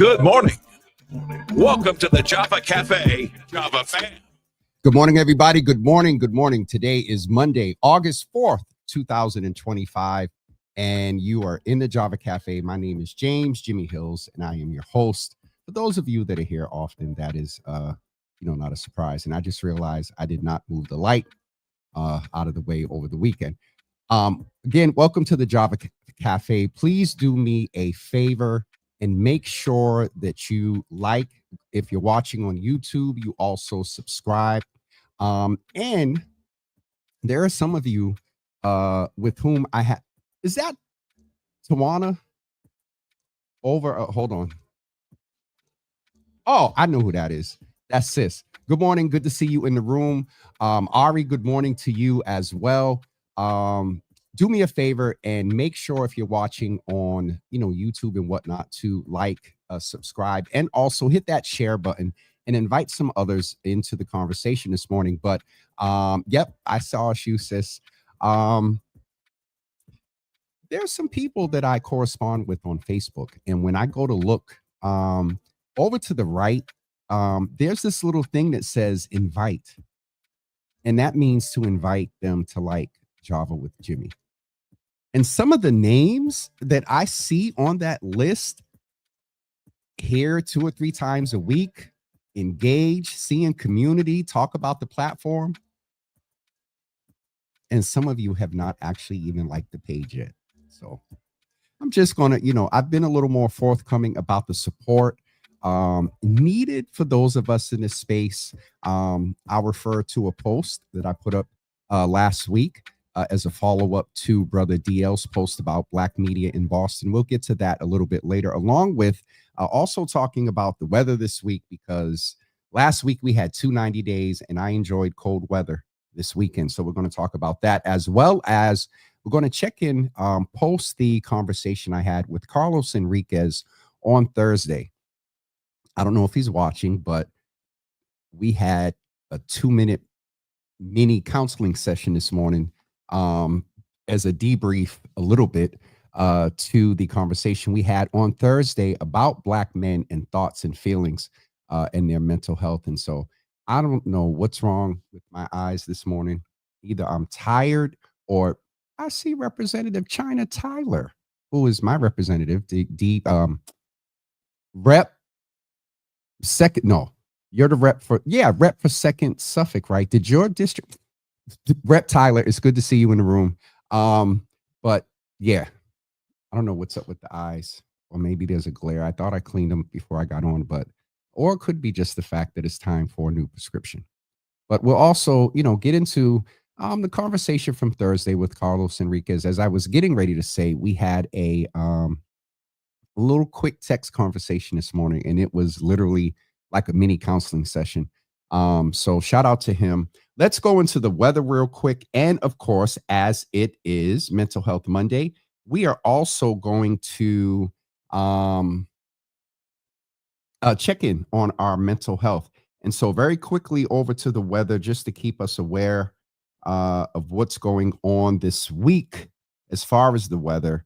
Good morning. Welcome to the Java Cafe, Java fan. Good morning, everybody. Good morning. Good morning. Today is Monday, August 4th, 2025, and you are in the Java Cafe. My name is James Jimmy Hills, and I am your host. For those of you that are here often, that is, not a surprise. And I just realized I did not move the light out of the way over the weekend. Again, welcome to the Java Cafe. Please do me a favor and make sure that you like. If you're watching on YouTube, you also subscribe. And there are some of you with whom I have. Is that Tawana over? Hold on. Oh, I know who that is. That's Sis. Good morning. Good to see you in the room. Ari, good morning to you as well. Do me a favor and make sure if you're watching on, YouTube and whatnot to like, subscribe, and also hit that share button and invite some others into the conversation this morning. But yep, I saw you, Sis. There's some people that I correspond with on Facebook, and when I go to look over to the right, there's this little thing that says invite, and that means to invite them to like Java with Jimmy. And some of the names that I see on that list here 2 or 3 times a week, engage, see in community, talk about the platform. And some of you have not actually even liked the page yet. So I'm just going to, I've been a little more forthcoming about the support needed for those of us in this space. I'll refer to a post that I put up last week as a follow-up to Brother DL's post about Black media in Boston. We'll get to that a little bit later, along with also talking about the weather this week, because last week we had 290 days and I enjoyed cold weather this weekend. So we're going to talk about that, as well as we're going to check in post the conversation I had with Carlos Enriquez on Thursday. I don't know if he's watching, but we had a 2-minute mini counseling session this morning as a debrief a little bit to the conversation we had on Thursday about Black men and thoughts and feelings and their mental health. And so I don't know what's wrong with my eyes this morning. Either I'm tired or I see Representative China Tyler, who is my representative, rep second. No, you're the rep for second Suffolk, right? Did your district Rep Tyler? It's good to see you in the room. But yeah, I don't know what's up with the eyes, or maybe there's a glare. I thought I cleaned them before I got on, or it could be just the fact that it's time for a new prescription. But we'll also, get into the conversation from Thursday with Carlos Enriquez. As I was getting ready to say, we had a little quick text conversation this morning, and it was literally like a mini counseling session. So shout out to him. Let's go into the weather real quick. And of course, as it is Mental Health Monday, we are also going to check in on our mental health. And so very quickly over to the weather, just to keep us aware of what's going on this week as far as the weather.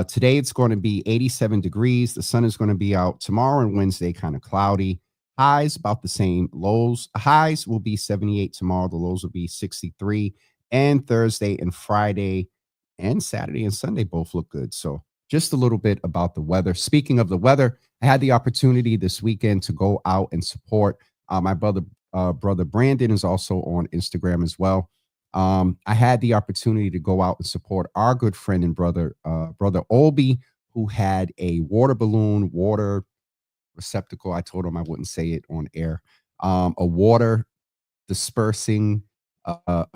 Today, it's going to be 87 degrees. The sun is going to be out tomorrow and Wednesday, kind of cloudy. Highs about the same. Lows, highs will be 78 tomorrow. The lows will be 63. And Thursday and Friday and Saturday and Sunday both look good. So just a little bit about the weather. Speaking of the weather, I had the opportunity this weekend to go out and support my brother Brandon is also on Instagram as well. I had the opportunity to go out and support our good friend and brother Olby, who had a water receptacle. I told him I wouldn't say it on air. A water dispersing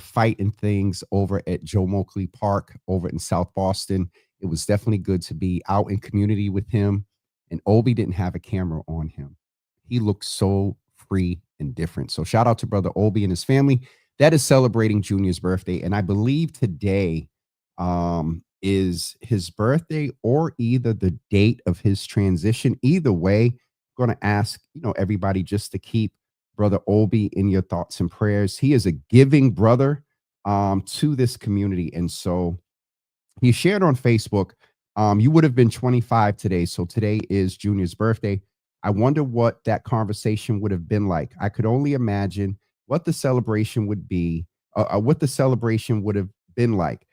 fight and things over at Joe Moakley Park over in South Boston. It was definitely good to be out in community with him. And Olby didn't have a camera on him. He looked so free and different. So shout out to brother Olby and his family that is celebrating Junior's birthday. And I believe today is his birthday or either the date of his transition. Either way, going to ask, everybody just to keep brother Olby in your thoughts and prayers. He is a giving brother to this community. And so he shared on Facebook, you would have been 25 today. So today is Junior's birthday. I wonder what that conversation would have been like. I could only imagine what the celebration would be, what the celebration would have been like.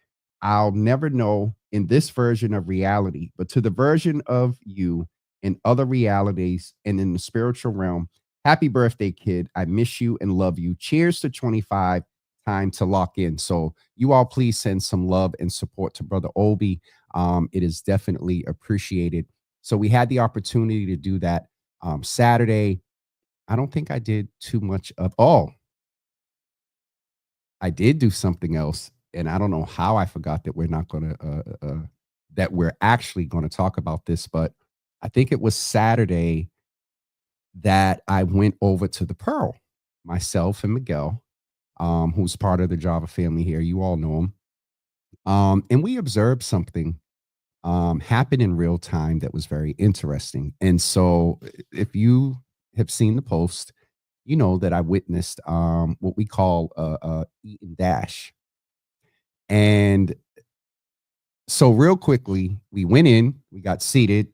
I'll never know in this version of reality, but to the version of you in other realities and in the spiritual realm, happy birthday, kid. I miss you and love you. Cheers to 25. Time to lock in. So, you all please send some love and support to Brother Obi. It is definitely appreciated. So, we had the opportunity to do that Saturday. I don't think I did too much of, oh, I did do something else. And I don't know how I forgot that we're not going to, that we're actually going to talk about this, but I think it was Saturday that I went over to the Pearl, myself and Miguel, who's part of the Java family here. You all know him. And we observed something happen in real time that was very interesting. And so, if you have seen the post, you know that I witnessed what we call eat and dash. And so, real quickly, we went in, we got seated,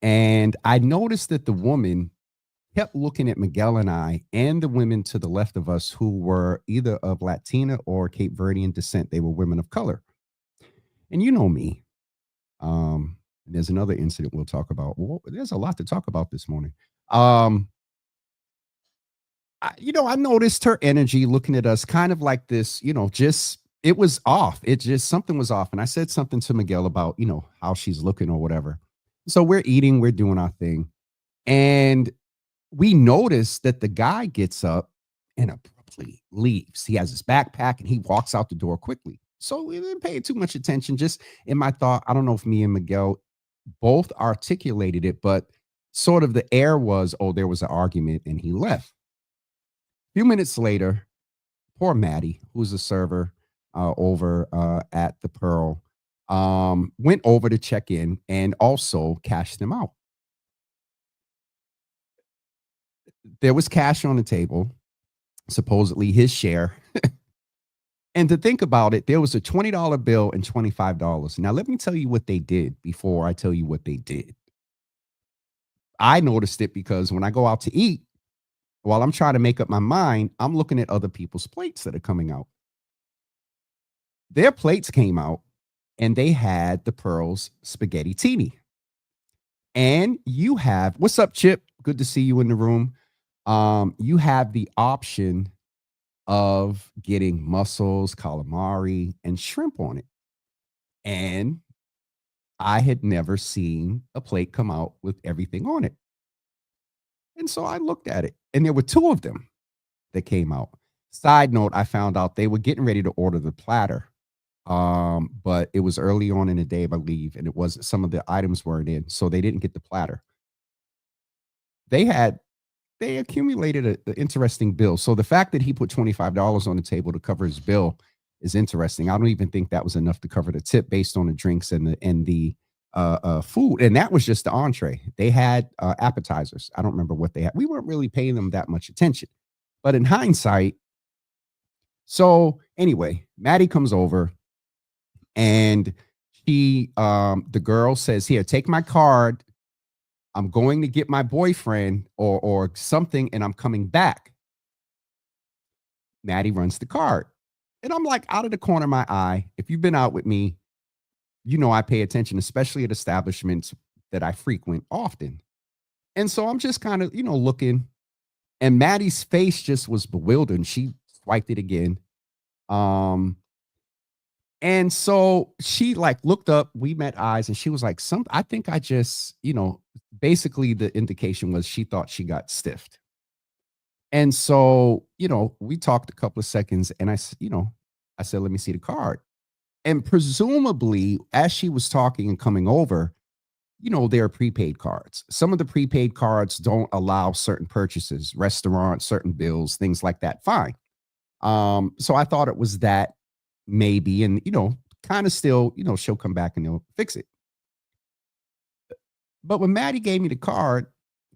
and I noticed that the woman kept looking at Miguel and I and the women to the left of us who were either of Latina or Cape Verdean descent. They were women of color. And you know me. And there's another incident we'll talk about. Well, there's a lot to talk about this morning. Um, I noticed her energy looking at us kind of like this, just it was off. It just something was off. And I said something to Miguel about, how she's looking or whatever. So we're eating, we're doing our thing. And we noticed that the guy gets up and abruptly leaves. He has his backpack and he walks out the door quickly. So we didn't pay too much attention. Just in my thought, I don't know if me and Miguel both articulated it, but sort of the air was, oh, there was an argument and he left. A few minutes later, poor Maddie, who's a server over at the Pearl, went over to check in and also cashed them out. There was cash on the table, supposedly his share. And to think about it, there was a $20 bill and $25. Now, let me tell you what they did before I tell you what they did. I noticed it because when I go out to eat, while I'm trying to make up my mind, I'm looking at other people's plates that are coming out. Their plates came out and they had the Pearl's spaghetti teeny. And you have, what's up, Chip? Good to see you in the room. You have the option of getting mussels, calamari, and shrimp on it. And I had never seen a plate come out with everything on it. And so I looked at it, and there were two of them that came out. Side note, I found out they were getting ready to order the platter. But it was early on in the day, I believe, and it was some of the items weren't in, so they didn't get the platter. They had they accumulated an interesting bill. So the fact that he put $25 on the table to cover his bill is interesting. I don't even think that was enough to cover the tip based on the drinks and the food. And that was just the entree. They had appetizers. I don't remember what they had. We weren't really paying them that much attention. But in hindsight, so anyway, Maddie comes over and the girl says, "Here, take my card. I'm going to get my boyfriend or something, and I'm coming back." Maddie runs the card. And I'm like, out of the corner of my eye, if you've been out with me, I pay attention, especially at establishments that I frequent often. And so I'm just kind of, looking, and Maddie's face just was bewildered. And she swiped it again. And so she like looked up, we met eyes, and she was like, I think I just, basically the indication was she thought she got stiffed. And so, we talked a couple of seconds and I said, let me see the card. And presumably, as she was talking and coming over, there are prepaid cards. Some of the prepaid cards don't allow certain purchases, restaurants, certain bills, things like that. Fine. So I thought it was that maybe, and kind of still, she'll come back and they'll fix it. But when Maddie gave me the card,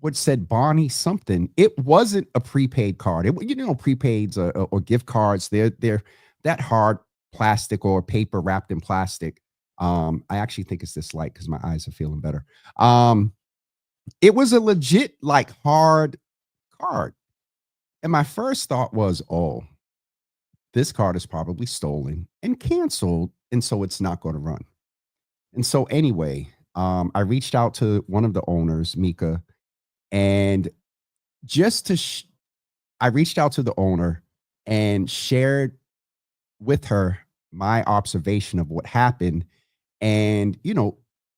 which said Bonnie something, it wasn't a prepaid card. Prepaids or gift cards, they're that hard plastic or paper wrapped in plastic. I actually think it's this light because my eyes are feeling better. It was a legit, like, hard card. And my first thought was, oh, this card is probably stolen and canceled. And so it's not going to run. And so, anyway, I reached out to one of the owners, Mika, and just to, I reached out to the owner and shared with her my observation of what happened. And,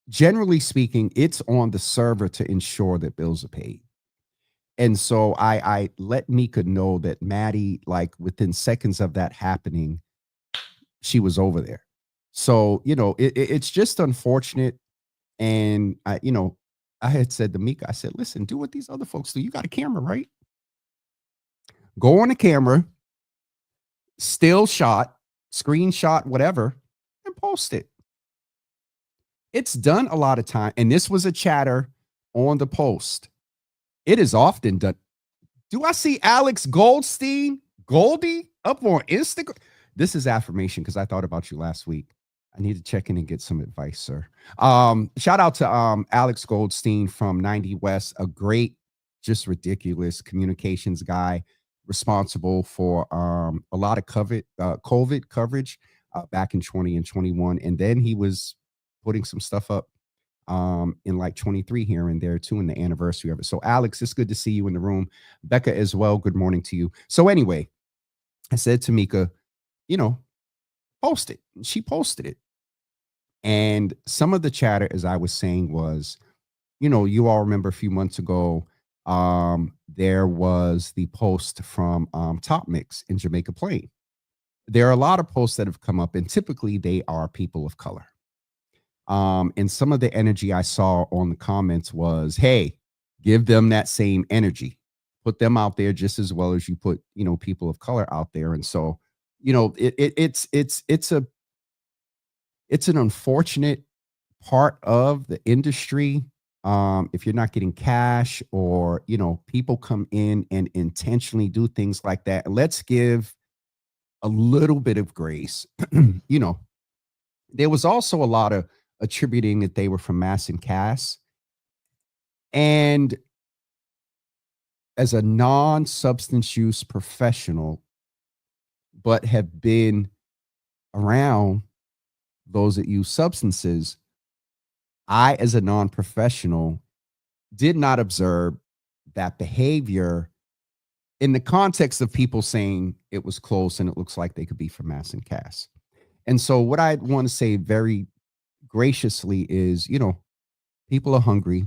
generally speaking, it's on the server to ensure that bills are paid. And so I let Mika know that Maddie, like within seconds of that happening, she was over there. So, it's just unfortunate. And I had said to Mika, I said, listen, do what these other folks do. You got a camera, right? Go on the camera, still shot, screenshot, whatever, and post it. It's done a lot of time. And this was a chatter on the post. It is often done. Do I see Alex Goldie up on Instagram? This is affirmation because I thought about you last week. I need to check in and get some advice, sir. Shout out to Alex Goldstein from 90 West, a great, just ridiculous communications guy, responsible for a lot of COVID coverage back in 20 and 21. And then he was putting some stuff up in like 23 here and there too, in the anniversary of it. So Alex, it's good to see you in the room. Becca as well, good morning to you. So anyway, I said to Mika, post it. She posted it. And some of the chatter, as I was saying, was, you all remember a few months ago, there was the post from Top Mix in Jamaica Plain. There are a lot of posts that have come up, and typically they are people of color. And some of the energy I saw on the comments was, hey, give them that same energy, put them out there just as well as you put, people of color out there. And so, it's an unfortunate part of the industry. If you're not getting cash, or, people come in and intentionally do things like that. Let's give a little bit of grace. There was also a lot of attributing that they were from Mass and Cass. And as a non-substance use professional, but have been around those that use substances, I, as a non-professional, did not observe that behavior in the context of people saying it was close and it looks like they could be from Mass and Cass. And so what I want to say very graciously is, people are hungry.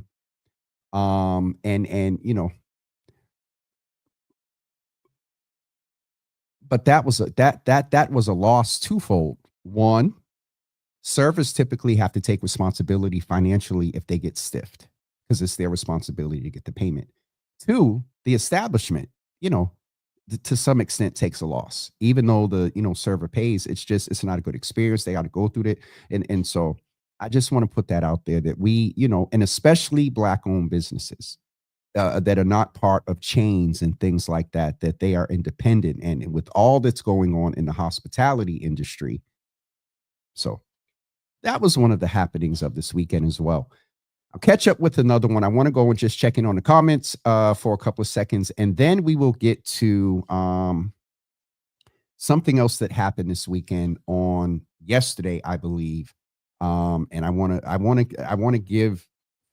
But that was a loss twofold. One, servers typically have to take responsibility financially if they get stiffed, because it's their responsibility to get the payment. Two, the establishment, to some extent takes a loss, even though the, server pays. It's not a good experience. They got to go through it. And so I just want to put that out there, that we, and especially Black owned businesses that are not part of chains and things like that, that they are independent, and with all that's going on in the hospitality industry. So that was one of the happenings of this weekend as well. I'll catch up with another one. I want to go and just check in on the comments for a couple of seconds, and then we will get to something else that happened this weekend on yesterday, I believe. And I want to give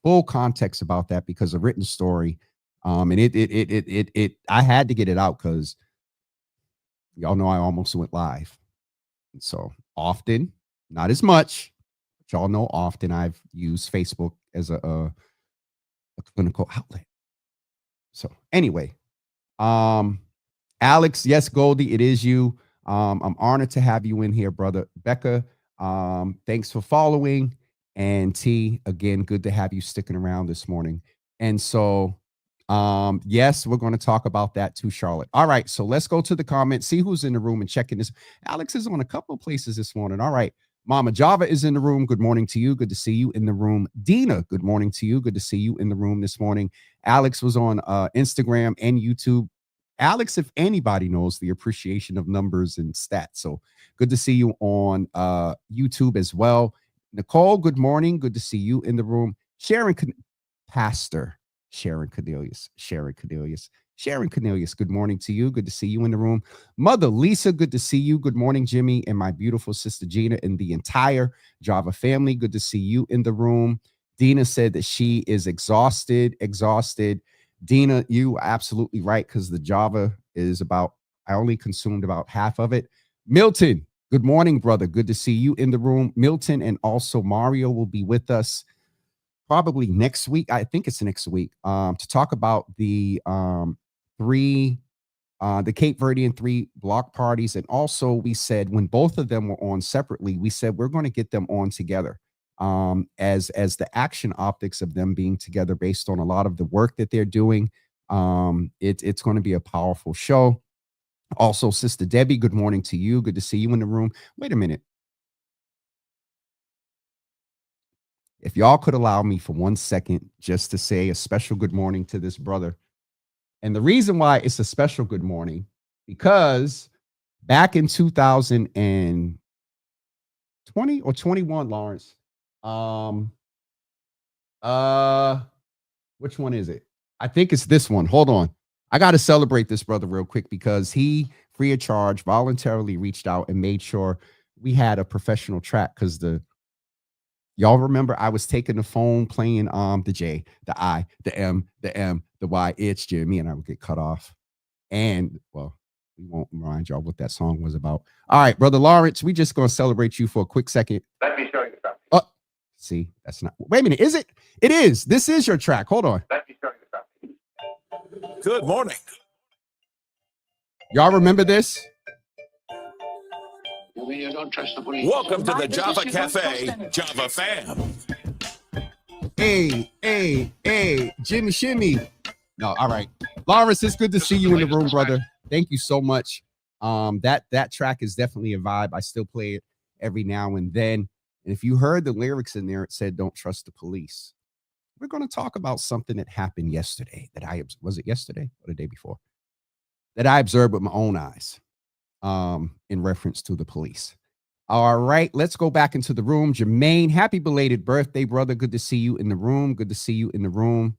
full context about that, because a written story, and I had to get it out because y'all know I almost went live. So often, not as much, but y'all know often I've used Facebook as a clinical outlet. So anyway, Alex, yes, Goldie, it is you. I'm honored to have you in here, brother. Becca, thanks for following. And T, again, good to have you sticking around this morning. And so, yes, we're going to talk about that too, Charlotte. All right, so let's go to the comments, see who's in the room and checking this. Alex is on a couple of places this morning. All right. Mama Java is in the room. Good morning to you. Good to see you in the room. Dina, good morning to you. Good to see you in the room this morning. Alex was on Instagram and YouTube. Alex, if anybody, knows the appreciation of numbers and stats. So good to see you on YouTube as well. Nicole, good morning. Good to see you in the room. Sharon, Pastor, Sharon Cornelius. Sharon Cornelius, good morning to you. Good to see you in the room. Mother Lisa, good to see you. Good morning, Jimmy, and my beautiful sister Gina and the entire Java family. Good to see you in the room. Dina said that she is exhausted. Dina, you are absolutely right, because the Java is I only consumed about half of it. Milton, good morning, brother. Good to see you in the room. Milton and also Mario will be with us probably next week. I think it's next week, to talk about the Cape Verdean 3 block parties. And also we said, when both of them were on separately, we said we're going to get them on together, as the action optics of them being together based on a lot of the work that they're doing. It's going to be a powerful show. Also, Sister Debbie, good morning to you. Good to see you in the room. Wait a minute. If y'all could allow me for 1 second just to say a special good morning to this brother. And the reason why it's a special good morning, because back in 2020 or 21, Lawrence, which one is it? I think it's this one. Hold on. I got to celebrate this brother real quick, because he, free of charge, voluntarily reached out and made sure we had a professional track. Because y'all remember I was taking the phone, playing the J, the I, the M, the Y. It's Jimmy, and I would get cut off. And well, we won't remind y'all what that song was about. All right, brother Lawrence, we just gonna celebrate you for a quick second. Let me show you something. Oh, see, that's not. Wait a minute, is it? It is. This is your track. Hold on. Let me show you something. Good morning. Y'all remember this? You mean you don't trust the police? Welcome to the Java Cafe, Java fam. Hey, Jimmy Shimmy. No, all right. Lawrence, it's good to see you in the room, brother. Thank you so much. That track is definitely a vibe. I still play it every now and then. And if you heard the lyrics in there, it said, "Don't trust the police." We're going to talk about something that happened yesterday was it yesterday or the day before? That I observed with my own eyes, in reference to the police. All right, let's go back into the room. Jermaine, happy belated birthday, brother. Good to see you in the room. Good to see you in the room.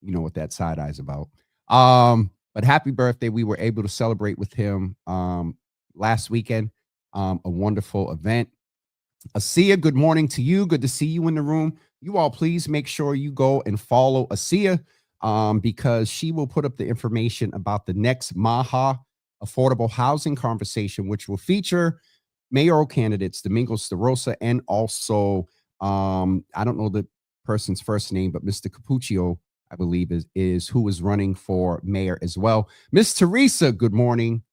You know what that side eye is about. But happy birthday. We were able to celebrate with him last weekend. A wonderful event. Asia, good morning to you. Good to see you in the room. You all, please make sure you go and follow Asia, because she will put up the information about the next Maha affordable housing conversation, which will feature mayoral candidates Domingos DeRosa, and also I don't know the person's first name, but Mr. Capuccio, I believe, is who is running for mayor as well. Miss Teresa, good morning.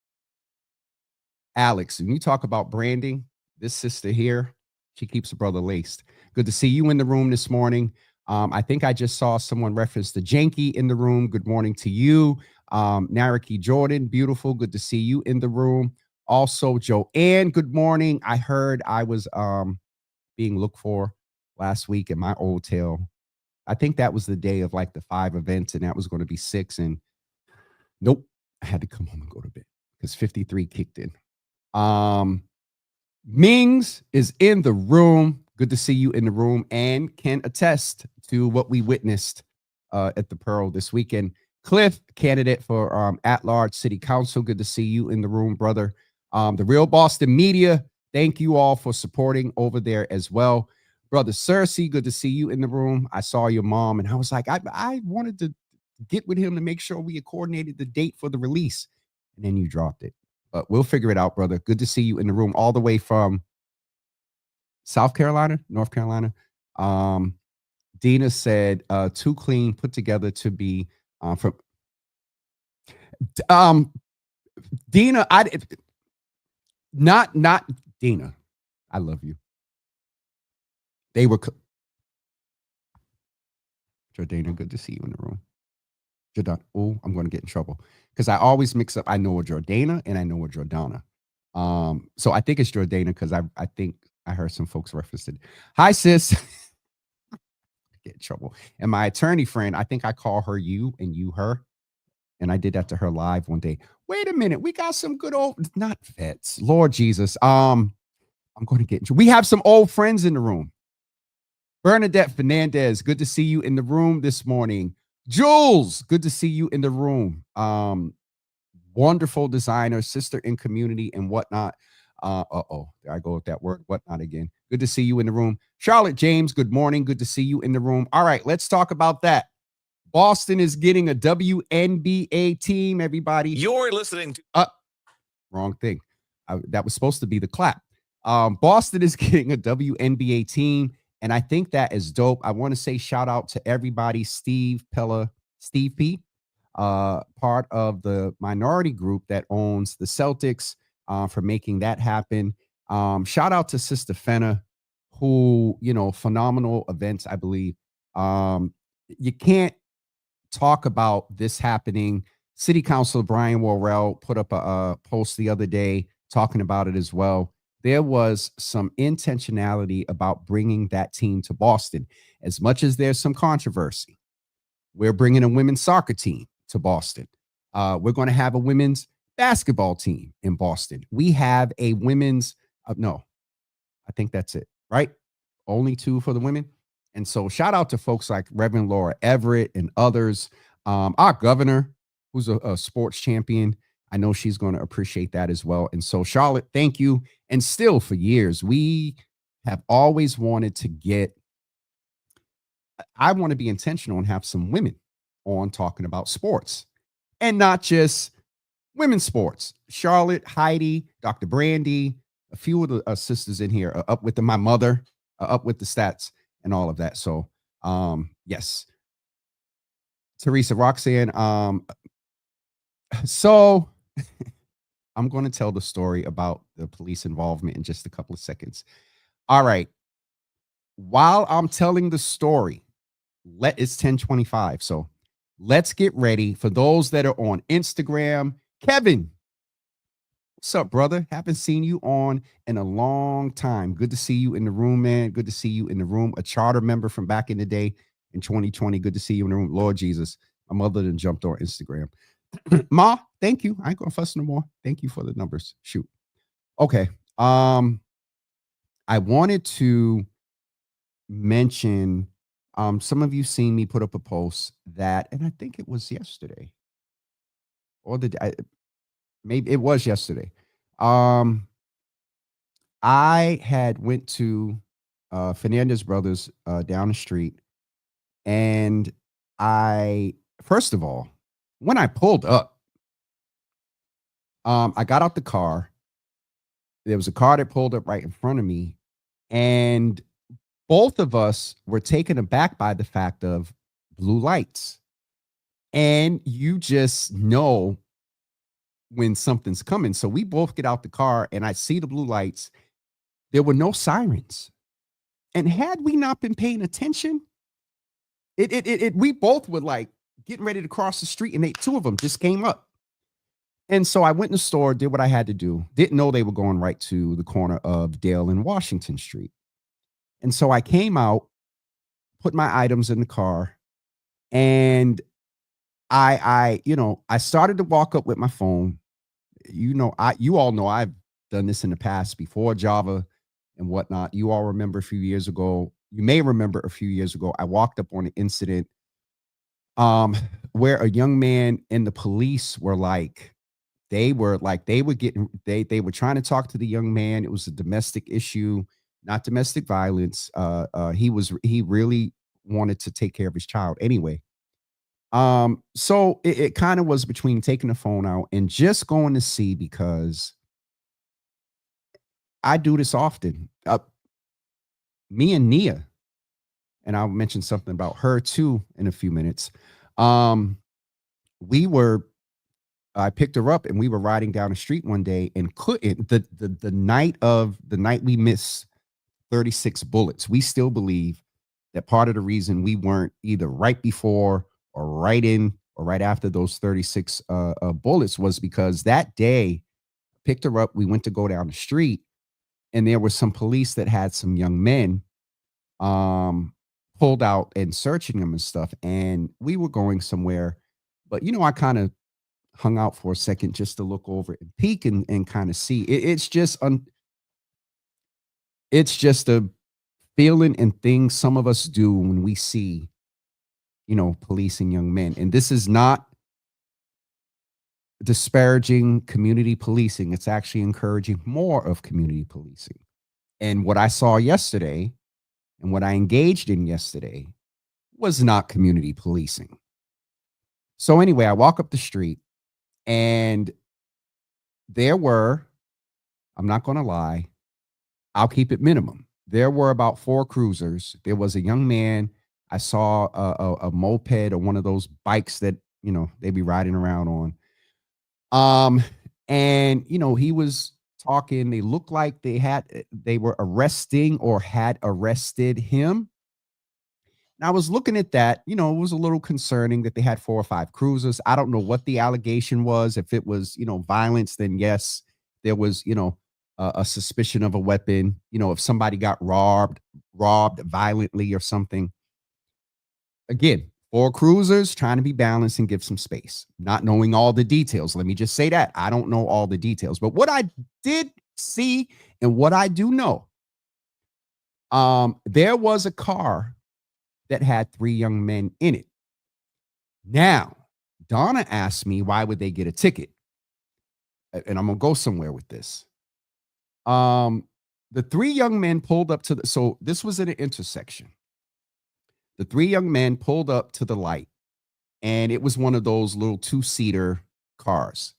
Alex, when you talk about branding, this sister here, she keeps a brother laced. Good to see you in the room this morning. I think I just saw someone reference the Janky in the room. Good morning to you. Nariki Jordan, beautiful. Good to see you in the room. Also, Joanne, good morning. I heard I was being looked for last week in my old tail. I think that was the day of like the 5 events, and that was going to be 6. And nope, I had to come home and go to bed because 53 kicked in. Mings is in the room. Good to see you in the room, and can attest to what we witnessed at the Pearl this weekend. Cliff, candidate for at-large city council. Good to see you in the room, brother. The Real Boston Media, thank you all for supporting over there as well. Brother Cersei, good to see you in the room. I saw your mom, and I was like, I wanted to get with him to make sure we had coordinated the date for the release, and then you dropped it. But we'll figure it out, brother. Good to see you in the room, all the way from South Carolina, North Carolina. Dina said, too clean, put together to be from Dina. Not Dina. I love you. They were Jordana, good to see you in the room. Jordana. Oh, I'm going to get in trouble because I always mix up. I know a Jordana and I know a Jordana. So I think it's Jordana because I think I heard some folks reference it. Hi, sis. Get in trouble. And my attorney friend, I think I call her you and you her. And I did that to her live one day. Wait a minute. We got some good old, not vets. Lord Jesus. I'm going to get in trouble. We have some old friends in the room. Bernadette Fernandez, good to see you in the room this morning. Jules, good to see you in the room. Wonderful designer, sister in community and whatnot. There I go with that word, whatnot again. Good to see you in the room. Charlotte James, good morning. Good to see you in the room. All right, let's talk about that. Boston is getting a WNBA team, everybody. You're listening to Wrong thing. That was supposed to be the clap. Boston is getting a WNBA team, and I think that is dope. I want to say shout out to everybody, Steve P, part of the minority group that owns the Celtics, for making that happen. Shout out to Sister Fenna, who, phenomenal events, I believe. You can't talk about this happening. City Councilor Brian Worrell put up a post the other day talking about it as well. There was some intentionality about bringing that team to Boston. As much as there's some controversy, we're bringing a women's soccer team to Boston. We're going to have a women's basketball team in Boston. We have a women's, no, I think that's it, right? Only 2 for the women. And so shout out to folks like Reverend Laura Everett and others. Our governor, who's a sports champion, I know she's going to appreciate that as well. And so Charlotte, thank you. And still for years, we have always wanted to I want to be intentional and have some women on talking about sports and not just women's sports. Charlotte, Heidi, Dr. Brandy, a few of the sisters in here are up with my mother, up with the stats and all of that. So, yes. Teresa, Roxanne. So I'm going to tell the story about the police involvement in just a couple of seconds. All right. While I'm telling the story, it's 10:25. So let's get ready for those that are on Instagram. Kevin, what's up, brother? Haven't seen you on in a long time. Good to see you in the room, man. Good to see you in the room. A charter member from back in the day in 2020. Good to see you in the room. Lord Jesus, my mother done jumped on Instagram. Ma, thank you. I ain't gonna fuss no more. Thank you for the numbers. Shoot. Okay. I wanted to mention, some of you seen me put up a post that, and I think it was yesterday, or maybe it was yesterday. I had went to Fernandez Brothers down the street, and first of all, when I pulled up, I got out the car. There was a car that pulled up right in front of me, and both of us were taken aback by the fact of blue lights. And you just know when something's coming. So we both get out the car and I see the blue lights. There were no sirens. And had we not been paying attention, we both were like getting ready to cross the street, and 2 of them just came up. And so I went in the store, did what I had to do. Didn't know they were going right to the corner of Dale and Washington Street. And so I came out, put my items in the car, and I started to walk up with my phone. You all know I've done this in the past before, Java and whatnot. You all remember a few years ago. You may remember a few years ago, I walked up on an incident where a young man and the police were like, they were trying to talk to the young man. It was a domestic issue, not domestic violence. He really wanted to take care of his child anyway. So it kind of was between taking the phone out and just going to see, because I do this often. Me and Nia, and I'll mention something about her too in a few minutes. I picked her up and we were riding down the street one day, and couldn't the night we missed 36 bullets. We still believe that part of the reason we weren't either right before or right in or right after those 36 bullets was because that day, picked her up, we went to go down the street, and there were some police that had some young men pulled out and searching them and stuff. And we were going somewhere, but I kind of hung out for a second just to look over and peek and kind of see. It's just a feeling and things some of us do when we see, policing young men. And this is not disparaging community policing. It's actually encouraging more of community policing. And what I saw yesterday and what I engaged in yesterday was not community policing. So anyway, I walk up the street and there were, I'm not going to lie, I'll keep it minimum. There were about 4 cruisers. There was a young man. I saw a moped or one of those bikes that, they be riding around on. And, he was talking. They looked like they were arresting or had arrested him. And I was looking at that, it was a little concerning that they had 4 or 5 cruisers. I don't know what the allegation was. If it was, violence, then yes, there was, a suspicion of a weapon, if somebody got robbed violently or something. Again, 4 cruisers trying to be balanced and give some space, not knowing all the details. Let me just say that I don't know all the details, but what I did see and what I do know, there was a car that had 3 young men in it. Now, Donna asked me, why would they get a ticket? And I'm going to go somewhere with this. The 3 young men pulled up so this was at an intersection. The 3 young men pulled up to the light, and it was one of those little 2-seater cars.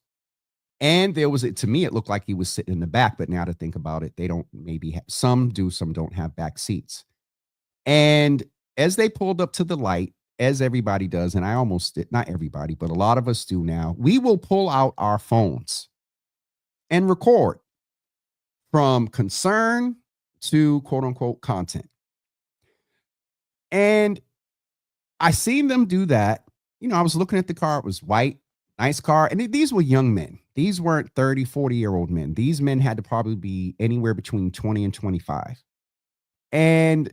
And to me, it looked like he was sitting in the back, but now to think about it, they don't some do, some don't have back seats. And as they pulled up to the light, as everybody does, and I almost did, not everybody, but a lot of us do now, we will pull out our phones and record from concern to quote unquote content. And I seen them do that. I was looking at the car. It was white, nice car. And these were young men. These weren't 30, 40-year-old men. These men had to probably be anywhere between 20 and 25. And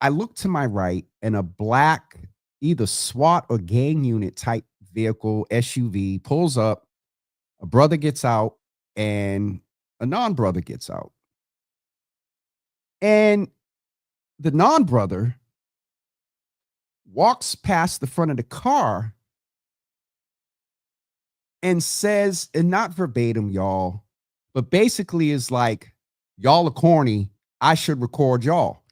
I looked to my right, and a black, either SWAT or gang unit type vehicle, SUV, pulls up. A brother gets out and a non-brother gets out. And the non-brother walks past the front of the car and says, and not verbatim, y'all, but basically is like, y'all are corny. I should record y'all.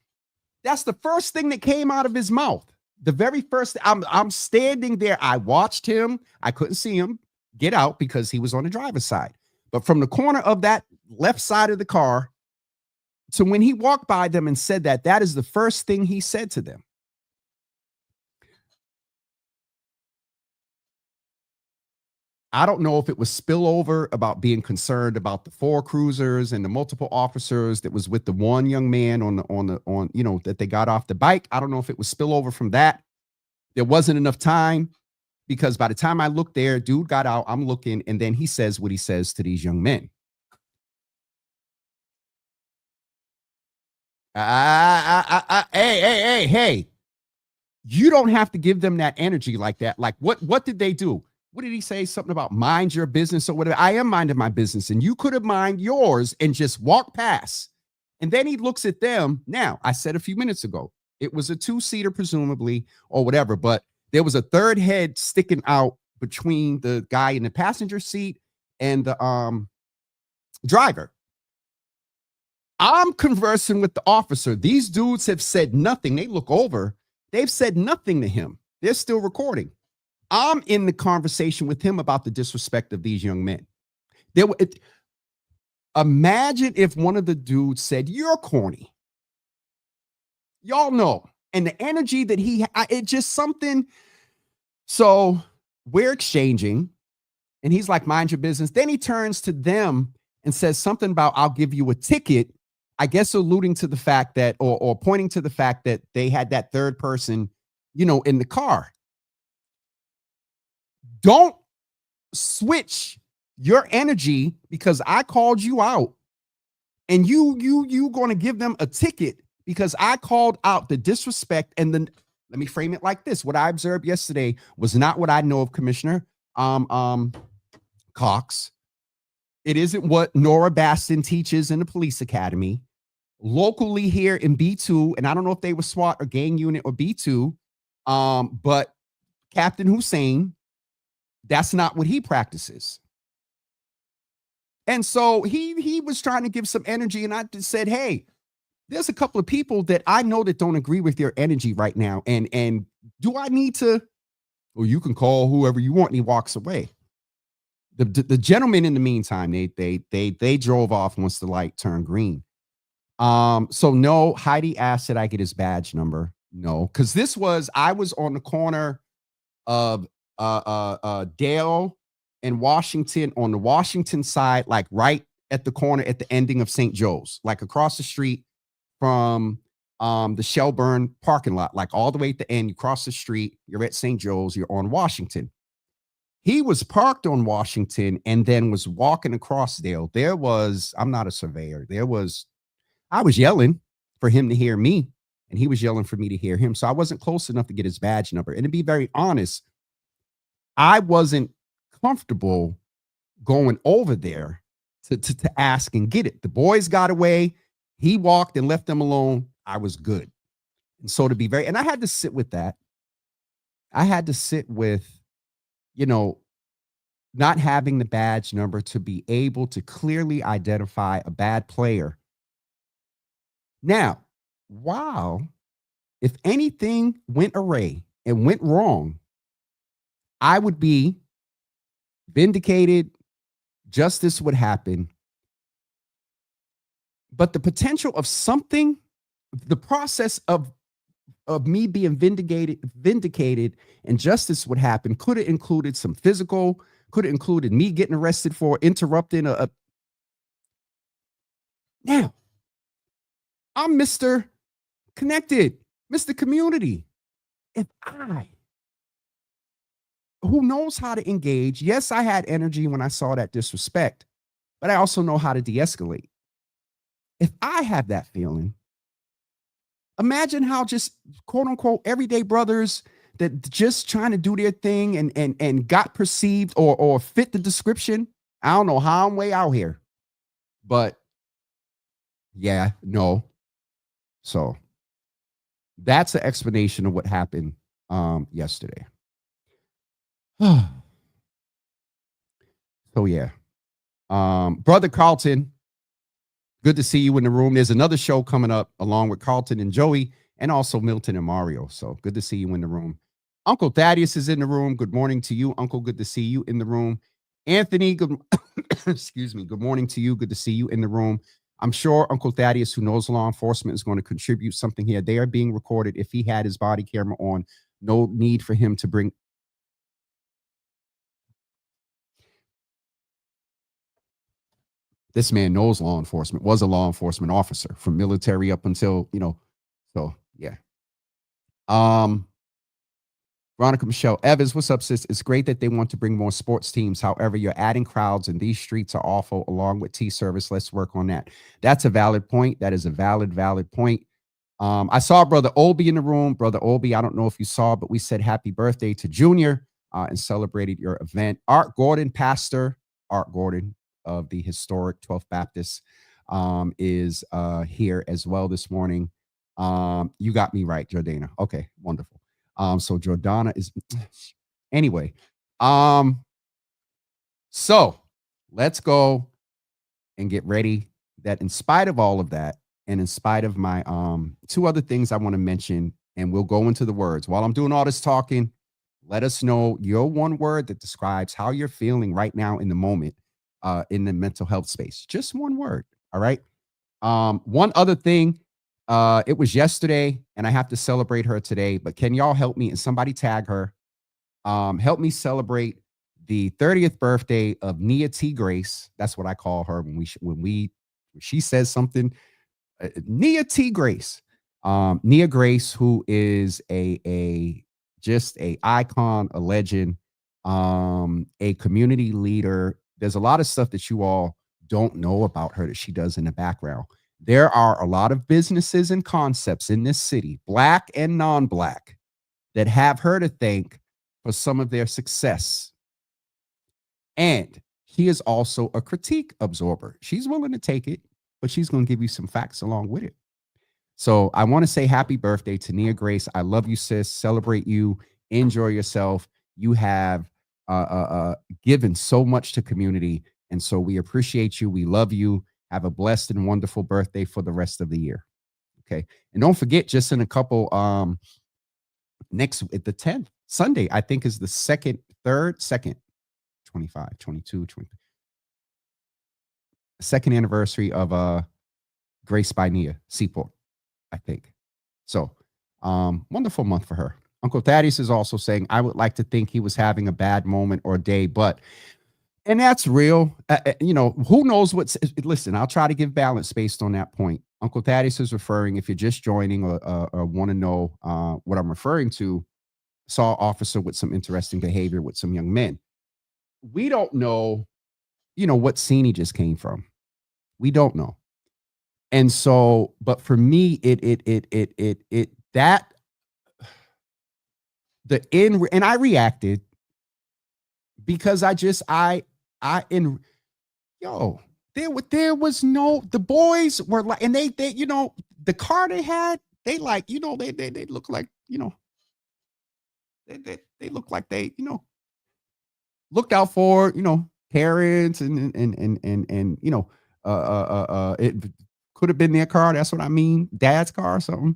That's the first thing that came out of his mouth. The very first, I'm standing there. I watched him. I couldn't see him get out because he was on the driver's side. But from the corner of that left side of the car to when he walked by them and said that is the first thing he said to them. I don't know if it was spillover about being concerned about the 4 cruisers and the multiple officers that was with the one young man on that they got off the bike. I don't know if it was spillover from that. There wasn't enough time because by the time I looked there, dude got out, I'm looking, and then he says what he says to these young men. Hey, you don't have to give them that energy like that. Like what did they do? What did he say? Something about mind your business or whatever. I am minding my business, and you could have mind yours and just walk past. And then he looks at them. Now, I said a few minutes ago, it was a 2-seater, presumably, or whatever, but there was a third head sticking out between the guy in the passenger seat and the driver. I'm conversing with the officer. These dudes have said nothing. They look over. They've said nothing to him. They're still recording. I'm in the conversation with him about the disrespect of these young men. Imagine if one of the dudes said, "You're corny." Y'all know. And the energy that it's just something. So we're exchanging, and he's like, "Mind your business." Then he turns to them and says something about, "I'll give you a ticket." I guess alluding to the fact that, or pointing to the fact that they had that third person, in the car. Don't switch your energy because I called you out, and you going to give them a ticket because I called out the disrespect. And then let me frame it like this. What I observed yesterday was not what I know of Commissioner Cox. It isn't what Nora Baston teaches in the police academy. locally here in B2, and I don't know if they were SWAT or gang unit or B2, but Captain Hussein, that's not what he practices. And so he was trying to give some energy, and I just said, hey, there's a couple of people that I know that don't agree with your energy right now. And do I need to? Well, you can call whoever you want. And he walks away. The gentleman in the meantime, they drove off once the light turned green. So no, Heidi asked that I get his badge number. No, because I was on the corner of Dale and Washington, on the Washington side, like right at the corner at the ending of St. Joe's, like across the street from the Shelburne parking lot, like all the way at the end. You cross the street, you're at St. Joe's, you're on Washington. He was parked on Washington and then was walking across Dale. I'm not a surveyor. I was yelling for him to hear me, and he was yelling for me to hear him. So I wasn't close enough to get his badge number. And to be very honest, I wasn't comfortable going over there to ask and get it. The boys got away. He walked and left them alone. I was good. And so and I had to sit with that. I had to sit with, not having the badge number to be able to clearly identify a bad player. Now, if anything went awry and went wrong, I would be vindicated. Justice would happen. But the potential of something, the process of me being vindicated and justice would happen could have included some physical, could have included me getting arrested for interrupting Now, I'm Mr. Connected, Mr. Community. If who knows how to engage, yes, I had energy when I saw that disrespect, but I also know how to de-escalate. If I have that feeling, imagine how just quote unquote everyday brothers that just trying to do their thing and got perceived or fit the description. I don't know how I'm way out here, but yeah, no. So that's the explanation of what happened yesterday. So yeah. Brother Carlton, good to see you in the room. There's another show coming up along with Carlton and Joey, and also Milton and Mario. So good to see you in the room. Uncle Thaddeus is in the room. Good morning to you, Uncle. Good to see you in the room. Anthony, good excuse me. Good morning to you. Good to see you in the room. I'm sure Uncle Thaddeus, who knows law enforcement, is going to contribute something here. They are being recorded. If he had his body camera on, no need for him to bring. This man knows law enforcement, was a law enforcement officer from military up until, so yeah. Veronica Michelle Evans, what's up, sis? It's great that they want to bring more sports teams. However, you're adding crowds and these streets are awful along with T-Service. Let's work on that. That's a valid point. That is a valid point. I saw Brother Olby in the room. Brother Olby, I don't know if you saw, but we said happy birthday to Junior and celebrated your event. Art Gordon, Pastor Art Gordon of the historic 12th Baptist is here as well this morning. You got me right, Jordana. Okay, wonderful. So Jordana is anyway. So let's go and get ready. That in spite of all of that, and in spite of my two other things I want to mention, and we'll go into the words. While I'm doing all this talking, let us know your one word that describes how you're feeling right now in the moment in the mental health space. Just one word. All right. One other thing. It was yesterday, and I have to celebrate her today, but can y'all help me? And somebody tag her. Help me celebrate the 30th birthday of Nia T. Grace. That's what I call her when she says something. Nia T. Grace. Nia Grace, who is just a icon, a legend, a community leader. There's a lot of stuff that you all don't know about her that she does in the background. There are a lot of businesses and concepts in this city, black and non-black, that have her to thank for some of their success. And she is also a critique absorber. She's willing to take it. but she's going to give you some facts along with it. So I want to say happy birthday to Nia Grace. I love you, sis. Celebrate you. Enjoy yourself. You have given so much to community. And so we appreciate you. We love you. Have a blessed and wonderful birthday for the rest of the year. Okay. And don't forget, just in a couple, next at the 10th, Sunday, I think is the second, 25, 22, 20, second anniversary of Grace by Nia Seaport, I think. So wonderful month for her. Uncle Thaddeus is also saying, I would like to think he was having a bad moment or day, but, and that's real. You know, who knows what's, listen, I'll try to give balance based on that point. Uncle Thaddeus is referring, if you're just joining or want to know what I'm referring to, saw officer with some interesting behavior with some young men. We don't know, you know, what scene he just came from. We don't know. And so, but for me, that the end, and I reacted because there was no, the boys were like, and they, you know, the car they had, they like, you know, they look like, you know, they look like they, you know, looked out for, you know, parents and you know, it could have been their car. That's what I mean. Dad's car or something.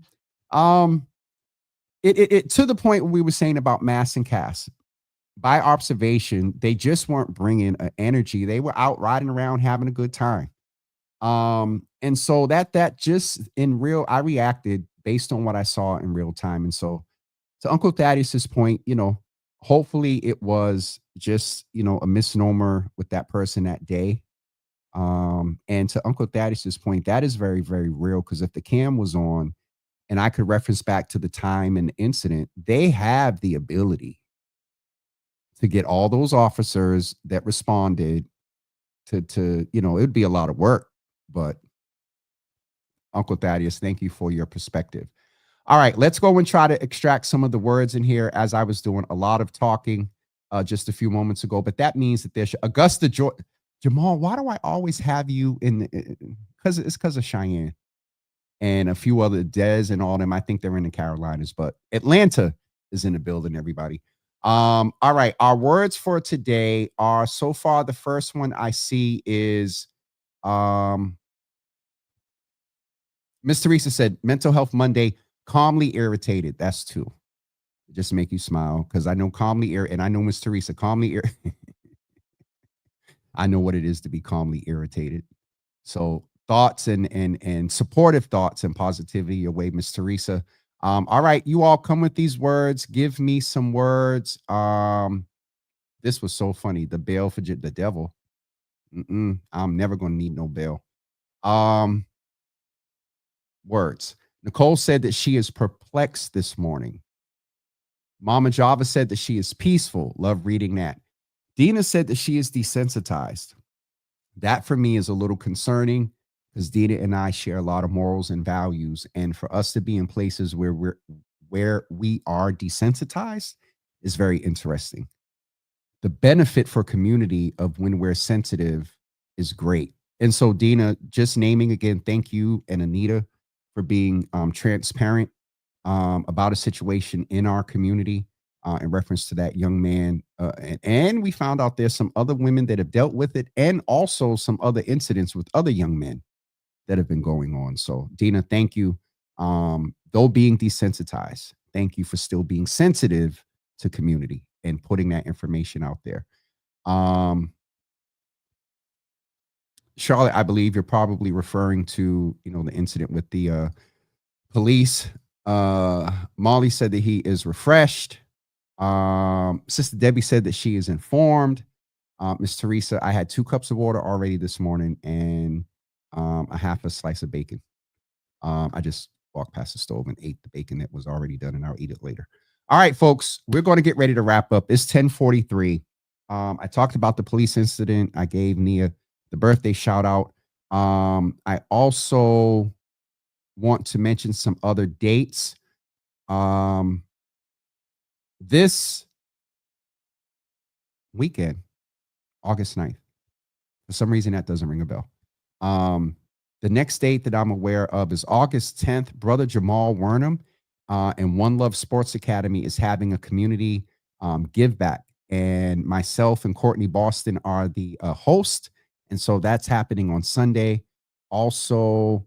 It to the point where we were saying about Mass and Cass. By observation, they just weren't bringing an energy. They were out riding around having a good time. And so that just in real, I reacted based on what I saw in real time. And so to Uncle Thaddeus's point, you know, hopefully it was just, you know, a misnomer with that person that day. And to Uncle Thaddeus's point, that is very, very real, because if the cam was on and I could reference back to the time and the incident, they have the ability to get all those officers that responded to, you know, it'd be a lot of work, but Uncle Thaddeus, thank you for your perspective. All right, let's go and try to extract some of the words in here, as I was doing a lot of talking just a few moments ago, but that means that there's Augusta, Jamal, why do I always have you in because of Cheyenne and a few other Des and all them. I think they're in the Carolinas, but Atlanta is in the building, everybody. All right, our words for today are, so far the first one I see is Miss Teresa said Mental Health Monday, calmly irritated. That's two. Just to make you smile, because I know calmly and I know Miss Teresa calmly I know what it is to be calmly irritated. So thoughts and supportive thoughts and positivity your way, Miss Teresa. All right, you all come with these words. Give me some words. This was so funny. The bail for the devil. I'm never going to need no bail. Words. Nicole said that she is perplexed this morning. Mama Java said that she is peaceful. Love reading that. Dina said that she is desensitized. That for me is a little concerning, because Dina and I share a lot of morals and values. And for us to be in places where we are desensitized is very interesting. The benefit for community of when we're sensitive is great. And so Dina, just naming again, thank you, and Anita for being transparent about a situation in our community in reference to that young man. And we found out there's some other women that have dealt with it, and also some other incidents with other young men that have been going on. So Dina, thank you. Though being desensitized, thank you for still being sensitive to community and putting that information out there. Charlotte, I believe you're probably referring to, you know, the incident with the police. Molly said that he is refreshed. Sister Debbie said that she is informed. Miss Teresa, I had 2 cups of water already this morning and a half a slice of bacon. I just walked past the stove and ate the bacon that was already done, and I'll eat it later. All right, folks, we're going to get ready to wrap up. It's 10:43. I talked about the police incident. I gave Nia the birthday shout out. I also want to mention some other dates. This weekend, August 9th. For some reason, that doesn't ring a bell. The next date that I'm aware of is August 10th. Brother Jamal Wernham and One Love Sports Academy is having a community give back. And myself and Courtney Boston are the host. And so that's happening on Sunday. Also,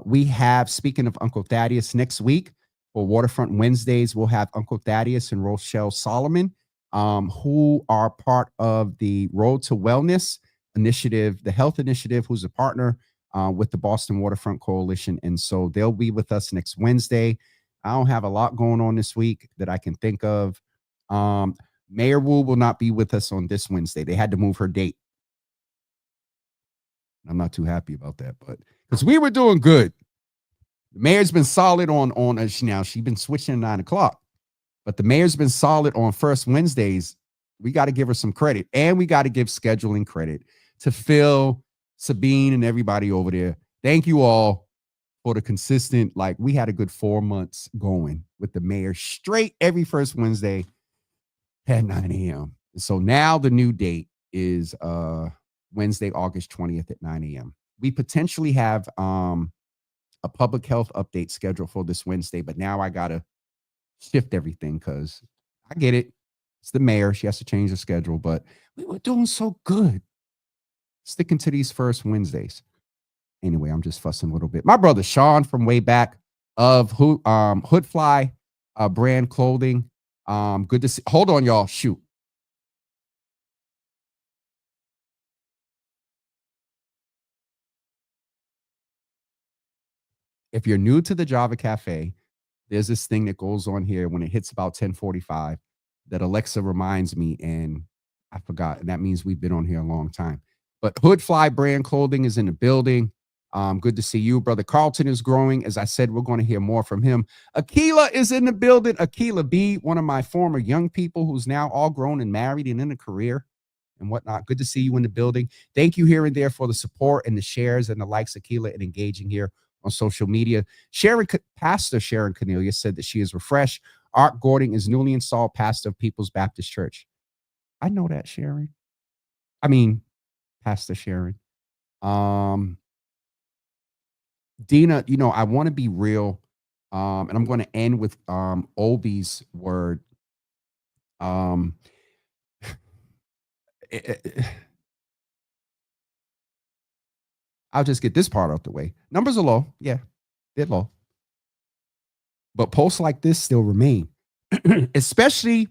we have, speaking of Uncle Thaddeus, next week for Waterfront Wednesdays, we'll have Uncle Thaddeus and Rochelle Solomon, who are part of the Road to Wellness initiative, the health initiative, who's a partner with the Boston Waterfront Coalition. And so they'll be with us next Wednesday. I don't have a lot going on this week that I can think of. Mayor Wu will not be with us on this Wednesday. They had to move her date. I'm not too happy about that, but because we were doing good. The mayor's been solid on now. She's been switching at 9 o'clock, but the mayor's been solid on first Wednesdays. We got to give her some credit, and we got to give scheduling credit to Phil, Sabine, and everybody over there. Thank you all for the consistent, like we had a good 4 months going with the mayor straight every first Wednesday at 9 a.m. So now the new date is Wednesday, August 20th at 9 a.m. We potentially have a public health update scheduled for this Wednesday, but now I got to shift everything because I get it. It's the mayor. She has to change the schedule, but we were doing so good sticking to these first Wednesdays. Anyway, I'm just fussing a little bit. My brother Sean from way back of Hoodfly brand clothing. Good to see. Hold on, y'all. Shoot. If you're new to the Java Cafe, there's this thing that goes on here when it hits about 10:45 that Alexa reminds me, and I forgot. And that means we've been on here a long time. But Hoodfly brand clothing is in the building. Good to see you. Brother Carlton is growing. As I said, we're going to hear more from him. Akila is in the building. Akila B, one of my former young people who's now all grown and married and in a career and whatnot. Good to see you in the building. Thank you here and there for the support and the shares and the likes, Akila, and engaging here on social media. Pastor Sharon Cornelia said that she is refreshed. Art Gordon is newly installed pastor of People's Baptist Church. I know that, Sharon. I mean, Pastor Sharon. Dina, you know, I want to be real. And I'm going to end with Obi's word. I'll just get this part out the way. Numbers are low. Yeah, they're low. But posts like this still remain, especially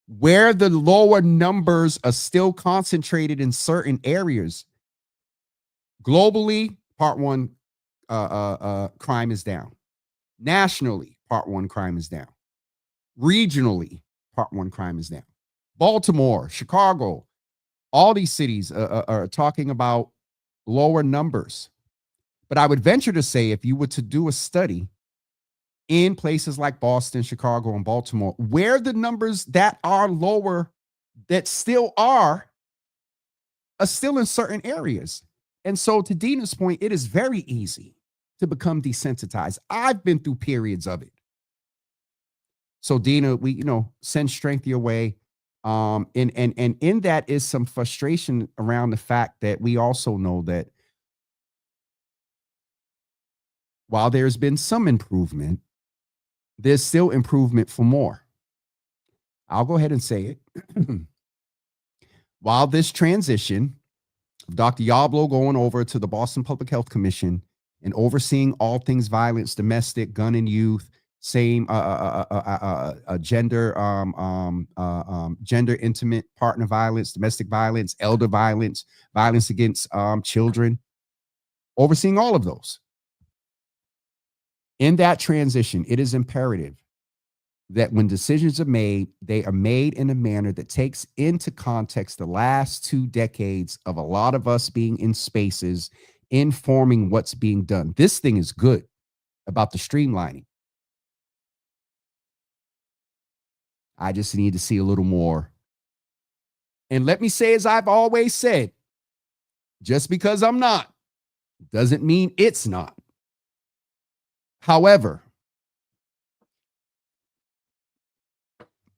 where the lower numbers are still concentrated in certain areas. Globally, part one, crime is down. Nationally, part one, crime is down. Regionally, part one, crime is down. Baltimore, Chicago, all these cities are talking about lower numbers. But I would venture to say if you were to do a study in places like Boston, Chicago, and Baltimore, where the numbers that are lower, that still are still in certain areas. And so to Dina's point, it is very easy to become desensitized. I've been through periods of it. So Dina, we, you know, send strength your way. And in that is some frustration around the fact that we also know that while there's been some improvement, there's still improvement for more. I'll go ahead and say it. While this transition of Dr. Yablo going over to the Boston Public Health Commission and overseeing all things violence, domestic, gun and youth, same gender intimate partner violence, domestic violence, elder violence, violence against children, overseeing all of those. In that transition, it is imperative that when decisions are made, they are made in a manner that takes into context the last 2 decades of a lot of us being in spaces informing what's being done. This thing is good about the streamlining. I just need to see a little more. And let me say, as I've always said, just because I'm not, doesn't mean it's not. However,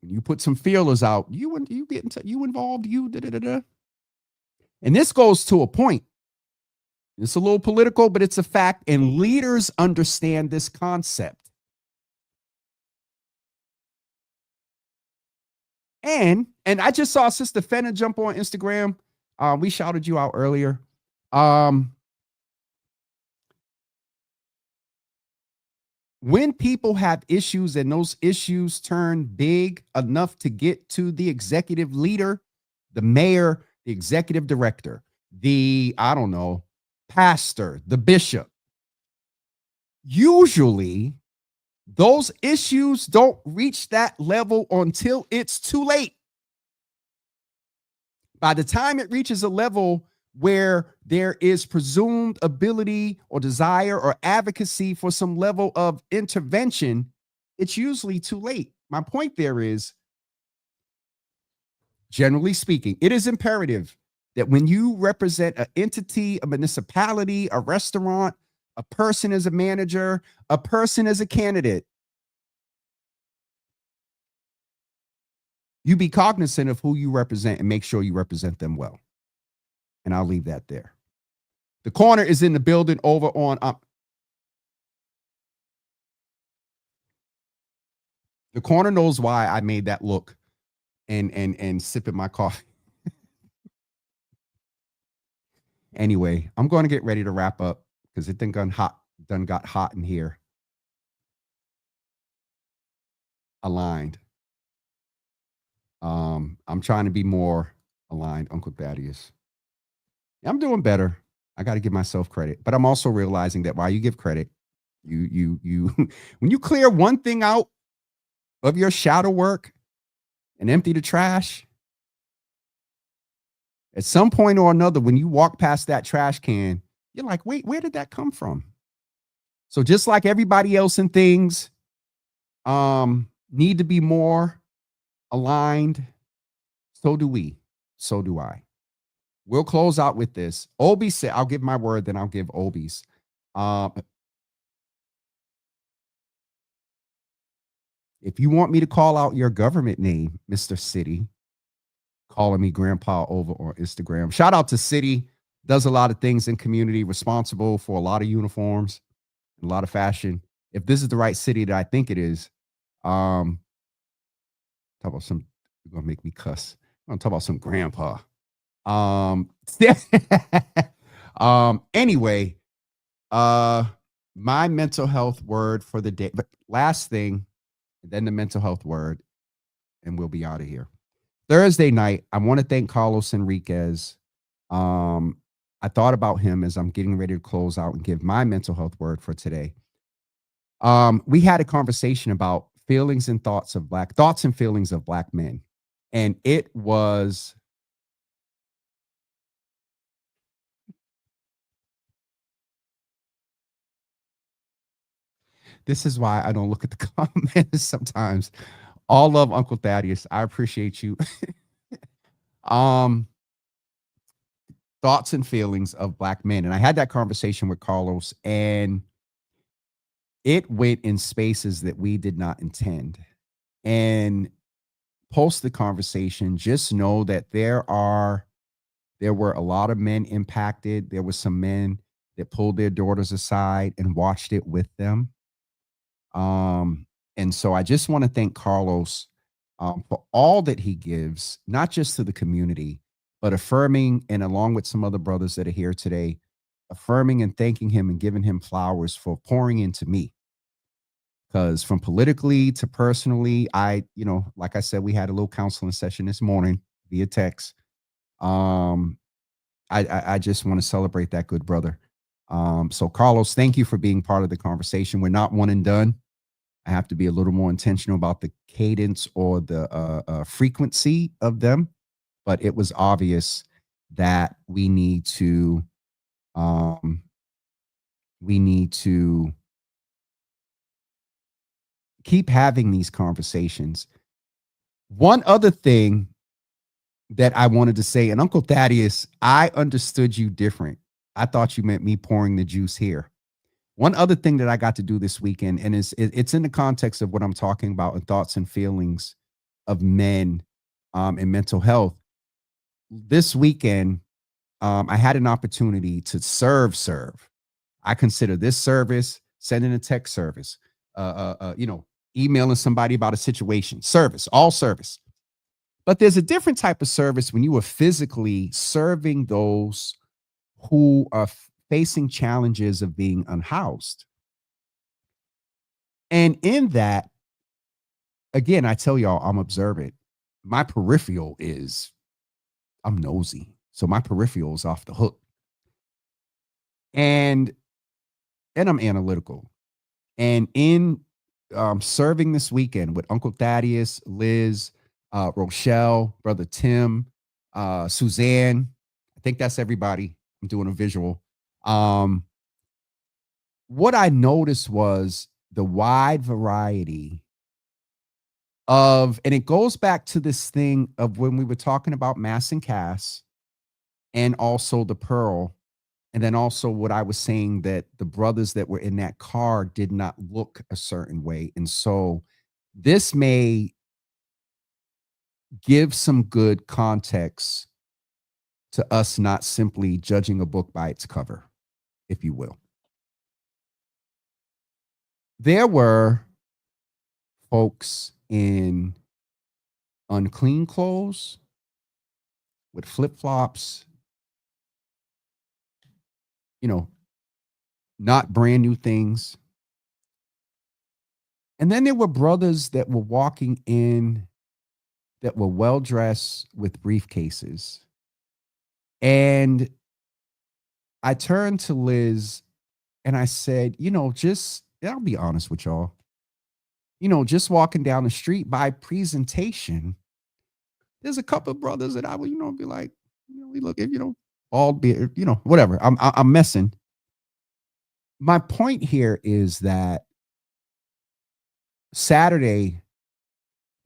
you put some feelers out, you get into, you involved, and this goes to a point. It's a little political, but it's a fact, and leaders understand this concept. And I just saw Sister Fenna jump on Instagram. We shouted you out earlier. When people have issues and those issues turn big enough to get to the executive leader, the mayor, the executive director, the, I don't know, pastor, the bishop, usually those issues don't reach that level until it's too late. By the time it reaches a level where there is presumed ability or desire or advocacy for some level of intervention, it's usually too late. My point there is, generally speaking, it is imperative that when you represent an entity, a municipality, a restaurant, a person as a manager, a person as a candidate, you be cognizant of who you represent and make sure you represent them well. And I'll leave that there. The corner is in the building over on the corner knows why I made that look and sipping my coffee. Anyway, I'm going to get ready to wrap up because it done got hot in here. Aligned. I'm trying to be more aligned, Uncle Thaddeus. I'm doing better. I got to give myself credit, but I'm also realizing that while you give credit, you when you clear one thing out of your shadow work and empty the trash, at some point or another, when you walk past that trash can, you're like, wait, where did that come from? So just like everybody else in things need to be more aligned, so do we. So do I. We'll close out with this. Obi said, I'll give my word, then I'll give Obi's. If you want me to call out your government name, Mr. City, calling me grandpa over on Instagram. Shout out to City. Does a lot of things in community, responsible for a lot of uniforms, a lot of fashion. If this is the right city that I think it is, talk about some, you're gonna make me cuss. I'm gonna talk about some grandpa. Anyway, my mental health word for the day, but last thing, then the mental health word, and we'll be out of here. Thursday night, I want to thank Carlos Enriquez. I thought about him as I'm getting ready to close out and give my mental health word for today. We had a conversation about feelings and thoughts and feelings of Black men. And it was this is why I don't look at the comments sometimes. All love, Uncle Thaddeus. I appreciate you. Thoughts and feelings of Black men. And I had that conversation with Carlos, and it went in spaces that we did not intend. And post the conversation, just know that there were a lot of men impacted. There were some men that pulled their daughters aside and watched it with them. And so I just want to thank Carlos for all that he gives, not just to the community, but affirming, and along with some other brothers that are here today, affirming and thanking him and giving him flowers for pouring into me. Because from politically to personally, like I said, we had a little counseling session this morning via text. I just want to celebrate that good brother. So Carlos, thank you for being part of the conversation. We're not one and done. I have to be a little more intentional about the cadence or the frequency of them, but it was obvious that we need to keep having these conversations. One other thing that I wanted to say, and Uncle Thaddeus, I understood you different. I thought you meant me pouring the juice here. One other thing that I got to do this weekend, and it's in the context of what I'm talking about and thoughts and feelings of men and mental health. This weekend, I had an opportunity to serve. I consider this service, sending a text service, emailing somebody about a situation, service, all service. But there's a different type of service when you are physically serving those who are facing challenges of being unhoused. And in that, again, I tell y'all, I'm observant. My peripheral is, I'm nosy. So my peripheral is off the hook. And I'm analytical. And in serving this weekend with Uncle Thaddeus, Liz, Rochelle, Brother Tim, Suzanne, I think that's everybody. I'm doing a visual. What I noticed was the wide variety of, and it goes back to this thing of when we were talking about Mass and Cass and also the Pearl. And then also what I was saying, that the brothers that were in that car did not look a certain way. And so this may give some good context to us not simply judging a book by its cover, if you will. There were folks in unclean clothes with flip-flops, not brand new things. And then there were brothers that were walking in that were well-dressed with briefcases. And I turned to Liz and I said, I'll be honest with y'all, just walking down the street by presentation, there's a couple of brothers that I would, be like, we look at, all be, whatever. I'm messing. My point here is that Saturday,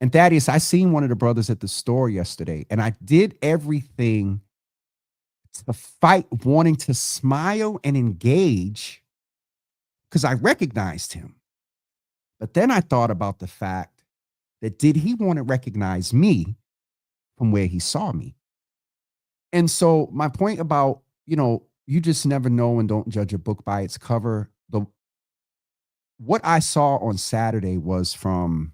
and Thaddeus, I seen one of the brothers at the store yesterday, and I did everything to fight wanting to smile and engage because I recognized him. But then I thought about the fact that did he want to recognize me from where he saw me? And so my point about, you just never know and don't judge a book by its cover. What I saw on Saturday was from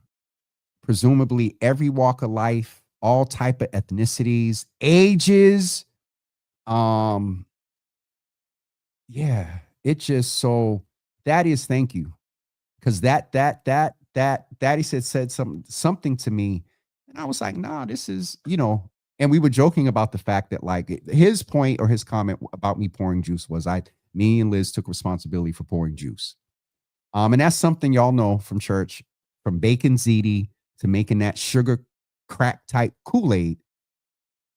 presumably every walk of life, all type of ethnicities, ages. It just, so that is, thank you. Cause that Daddy said something to me. And I was like, nah, this is, and we were joking about the fact that like his point or his comment about me pouring juice was me and Liz took responsibility for pouring juice. And that's something y'all know from church, from baking ziti to making that sugar crack type Kool-Aid.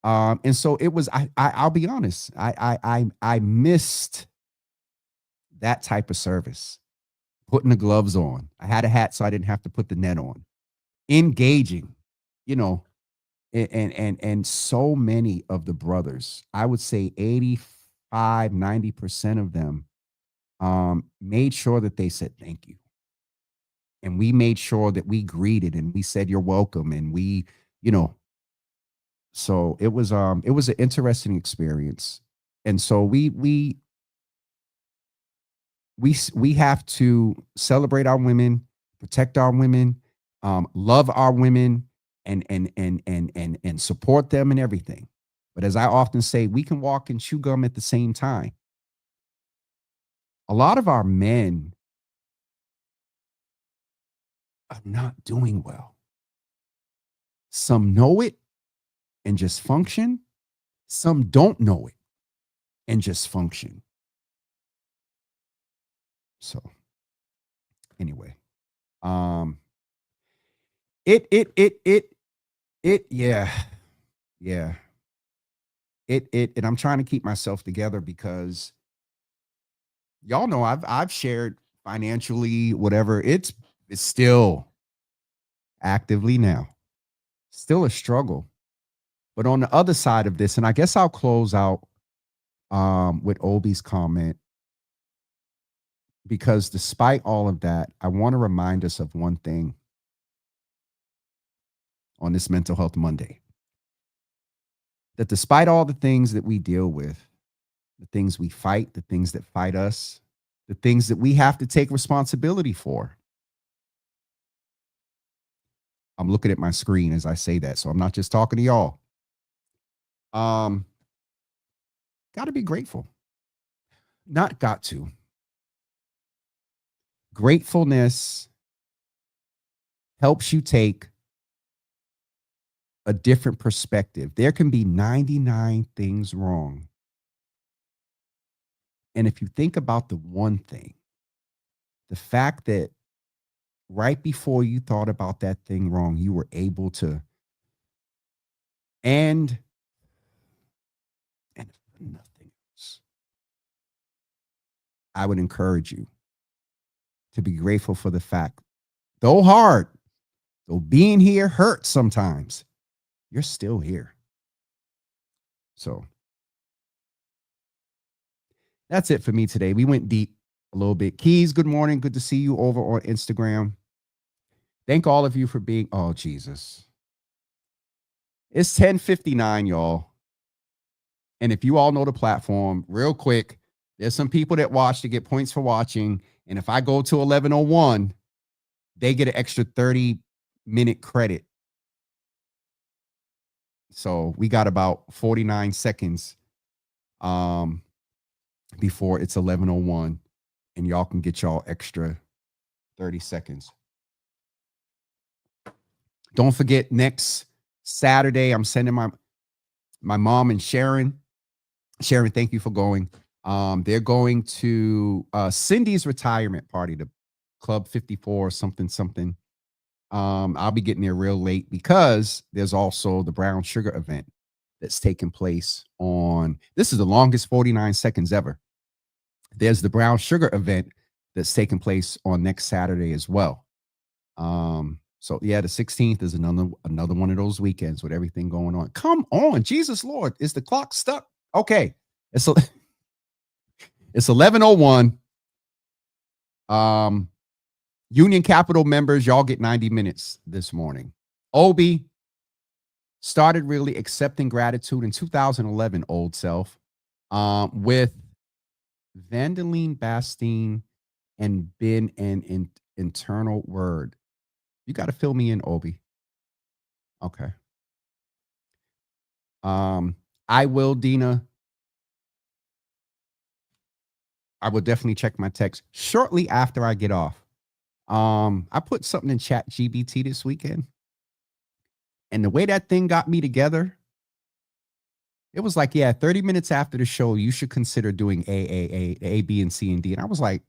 And so it was, I'll be honest, I missed that type of service. Putting the gloves on. I had a hat, so I didn't have to put the net on. Engaging, and so many of the brothers, I would say 85, 90% of them made sure that they said thank you. And we made sure that we greeted and we said you're welcome. And we, so it was an interesting experience. And so we have to celebrate our women, protect our women, love our women, and support them and everything. But as I often say, we can walk and chew gum at the same time. A lot of our men are not doing well. Some know it and just function. Some don't know it and just function. So anyway, and I'm trying to keep myself together because y'all know I've shared financially, whatever. It's still actively now, still a struggle. But on the other side of this, and I guess I'll close out with Obi's comment, because despite all of that, I want to remind us of one thing on this Mental Health Monday, that despite all the things that we deal with, the things we fight, the things that fight us, the things that we have to take responsibility for. I'm looking at my screen as I say that, so I'm not just talking to y'all. Got to be grateful. Not got to. Gratefulness helps you take a different perspective. There can be 99 things wrong. And if you think about the one thing, the fact that right before you thought about that thing wrong, you were able to and nothing else. I would encourage you to be grateful for the fact, though hard, though being here hurts sometimes, you're still here. So that's it for me today. We went deep a little bit. Keys, good morning. Good to see you over on Instagram. Thank all of you for being, oh, Jesus. It's 10:59, y'all. And if you all know the platform, real quick, there's some people that watch to get points for watching. And if I go to 11:01, they get an extra 30-minute credit. So we got about 49 seconds before it's 11:01, and y'all can get y'all extra 30 seconds. Don't forget, next Saturday, I'm sending my mom and Sharon. Sharon, thank you for going. They're going to Cindy's retirement party, the Club 54, something. I'll be getting there real late because there's also the brown sugar event that's taking place on, this is the longest 49 seconds ever. There's the brown sugar event that's taking place on next Saturday as well. So yeah, the 16th is another one of those weekends with everything going on. Come on, Jesus Lord, is the clock stuck? Okay, it's 11:01. Union Capital members, y'all get 90 minutes this morning. Obi started really accepting gratitude in 2011, old self, with Vandeline Bastine and been an internal word. You got to fill me in, Obi. Okay. I will, Dina. I will definitely check my text shortly after I get off. I put something in Chat GBT this weekend, and the way that thing got me together, it was like, yeah, 30 minutes after the show, you should consider doing A, B, and C, and D. And I was like,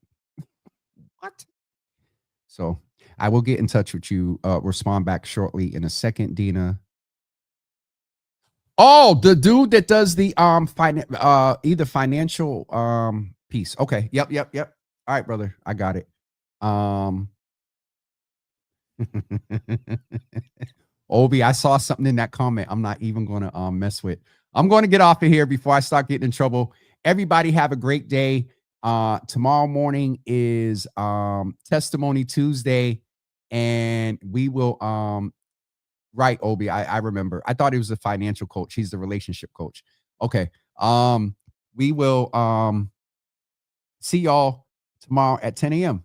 what? So I will get in touch with you, respond back shortly in a second, Dina. Oh, the dude that does the either financial piece. Okay. Yep. All right, brother. I got it. Obi, I saw something in that comment I'm not even going to mess with. I'm going to get off of here before I start getting in trouble. Everybody have a great day. Tomorrow morning is Testimony Tuesday, and we will right, Obi, I remember. I thought he was a financial coach. He's the relationship coach. Okay. We will see y'all tomorrow at 10 a.m.